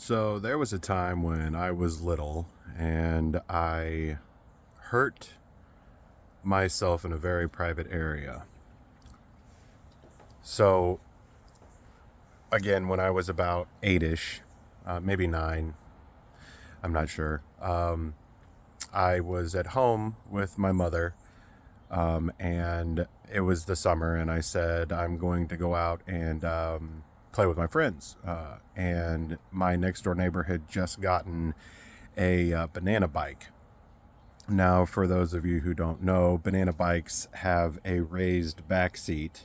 So there was a time when I was little and I hurt myself in a very private area. So again, when I was about eight-ish, maybe nine, I'm not sure. I was at home with my mother, and it was the summer, and I said I'm going to go out and play with my friends. And my next door neighbor had just gotten a banana bike. Now, for those of you who don't know, banana bikes have a raised back seat,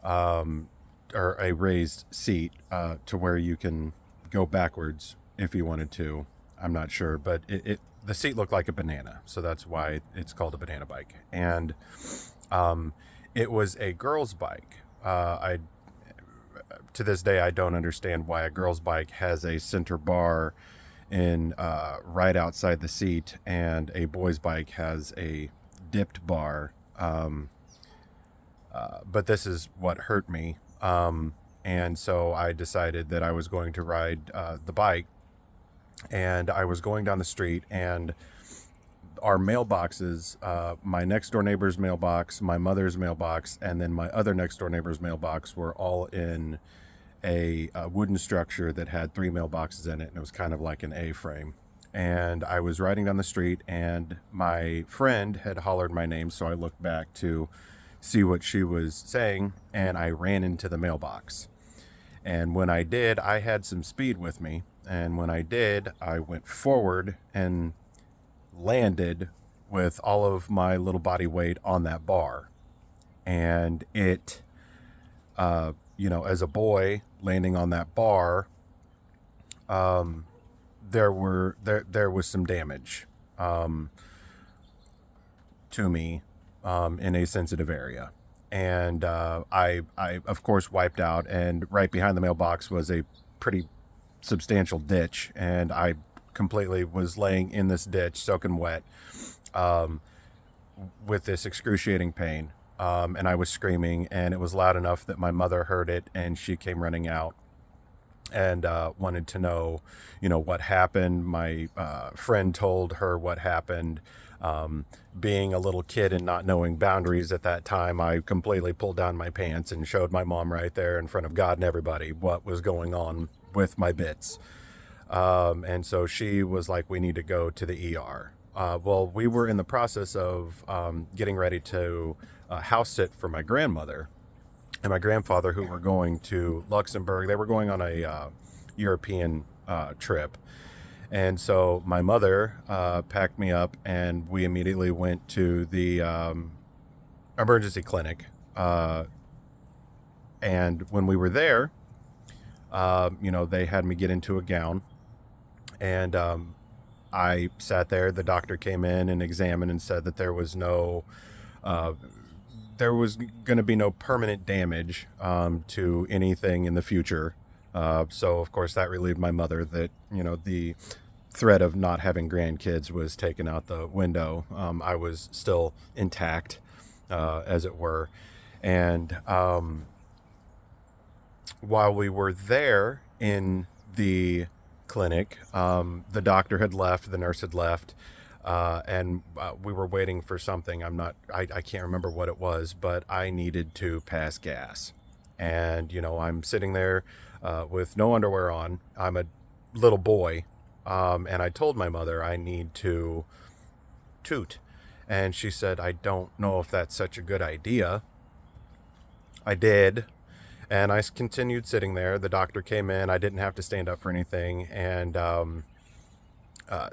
um, or a raised seat to where you can go backwards if you wanted to. I'm not sure, but the seat looked like a banana, so that's why it's called a banana bike. And um, it was a girl's bike. I To this day I don't understand why a girl's bike has a center bar in right outside the seat, and a boy's bike has a dipped bar. But this is what hurt me. And so I decided that I was going to ride the bike, and I was going down the street, and our mailboxes, my next door neighbor's mailbox, my mother's mailbox, and then my other next door neighbor's mailbox were all in a wooden structure that had three mailboxes in it, and it was kind of like an A-frame. And I was riding down the street, and my friend had hollered my name, so I looked back to see what she was saying, and I ran into the mailbox. And when I did, I had some speed with me, and when I did, I went forward and landed with all of my little body weight on that bar. And it, as a boy landing on that bar, there was some damage to me in a sensitive area. And I of course wiped out, and right behind the mailbox was a pretty substantial ditch, and I completely was laying in this ditch soaking wet, um, with this excruciating pain. And I was screaming, and it was loud enough that my mother heard it, and she came running out and wanted to know, what happened. My friend told her what happened. Being a little kid and not knowing boundaries at that time, I completely pulled down my pants and showed my mom right there in front of God and everybody what was going on with my bits. And so she was like, "We need to go to the ER." Well, we were in the process of getting ready to house sit for my grandmother and my grandfather, who were going to Luxembourg. They were going on a European trip. And so my mother packed me up, and we immediately went to the emergency clinic. And when we were there, they had me get into a gown. And I sat there. The doctor came in and examined and said that there was going to be no permanent damage to anything in the future. So, of course, that relieved my mother that, the threat of not having grandkids was taken out the window. I was still intact, as it were. And while we were there in the clinic, the doctor had left, the nurse had left, and we were waiting for something. I can't remember what it was, but I needed to pass gas. And, I'm sitting there with no underwear on. I'm a little boy. And I told my mother I need to toot. And she said, "I don't know if that's such a good idea." I did. And I continued sitting there. The doctor came in. I didn't have to stand up for anything. And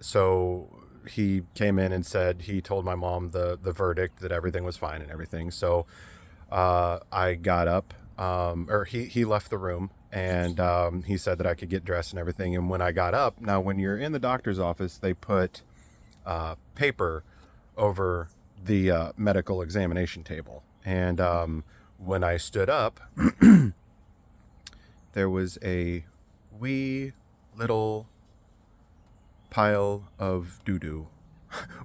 so he came in and said he told my mom the verdict, that everything was fine and everything. So I got up, or he left the room, and he said that I could get dressed and everything. And when I got up, now when you're in the doctor's office, they put paper over the medical examination table. And when I stood up, there was a wee little pile of doo-doo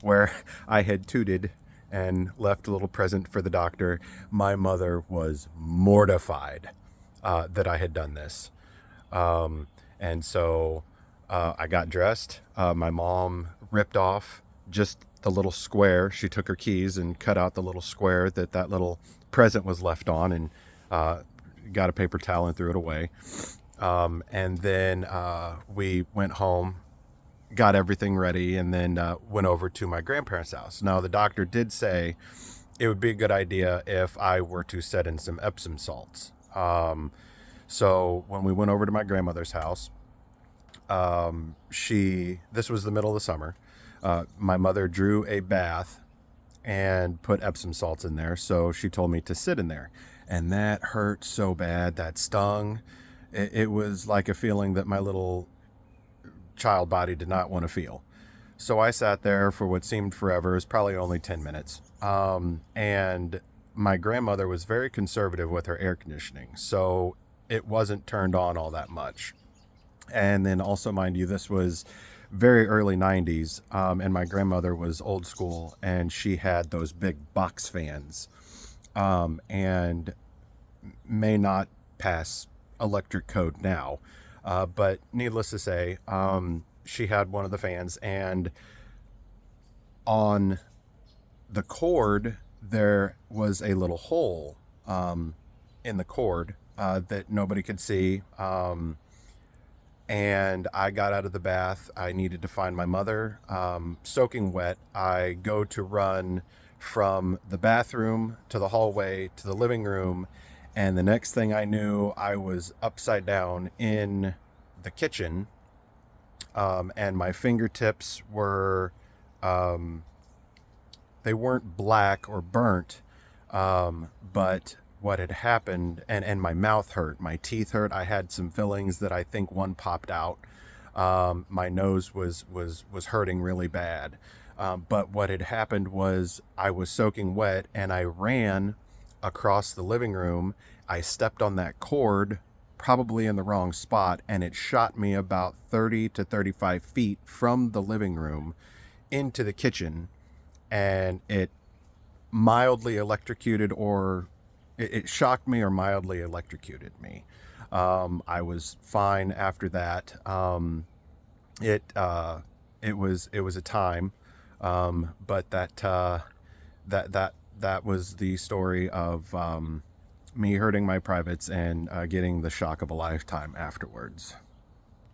where I had tooted and left a little present for the doctor. My mother was mortified that I had done this. And so I got dressed. My mom ripped off just the little square. She took her keys and cut out the little square that little present was left on, and got a paper towel and threw it away. And then we went home, got everything ready, and then went over to my grandparents' house. Now, the doctor did say it would be a good idea if I were to set in some Epsom salts. So when we went over to my grandmother's house, this was the middle of the summer. My mother drew a bath and put Epsom salts in there. So she told me to sit in there, and that hurt so bad. That stung. It was like a feeling that my little child body did not want to feel. So I sat there for what seemed forever. It was probably only 10 minutes. And my grandmother was very conservative with her air conditioning, so it wasn't turned on all that much. And then also, mind you, this was very early 90s, and my grandmother was old school, and she had those big box fans, and may not pass electric code now. But needless to say, she had one of the fans, and on the cord, there was a little hole in the cord that nobody could see. And I got out of the bath. I needed to find my mother. Soaking wet, I go to run from the bathroom to the hallway to the living room. And the next thing I knew, I was upside down in the kitchen. And my fingertips were, they weren't black or burnt, but what had happened, and my mouth hurt, my teeth hurt. I had some fillings that I think one popped out. My nose was hurting really bad. But what had happened was I was soaking wet, and I ran across the living room. I stepped on that cord, probably in the wrong spot, and it shot me about 30 to 35 feet from the living room into the kitchen, and it mildly electrocuted, or it shocked me or mildly electrocuted me. I was fine after that. It was a time, but that was the story of me hurting my privates and getting the shock of a lifetime afterwards.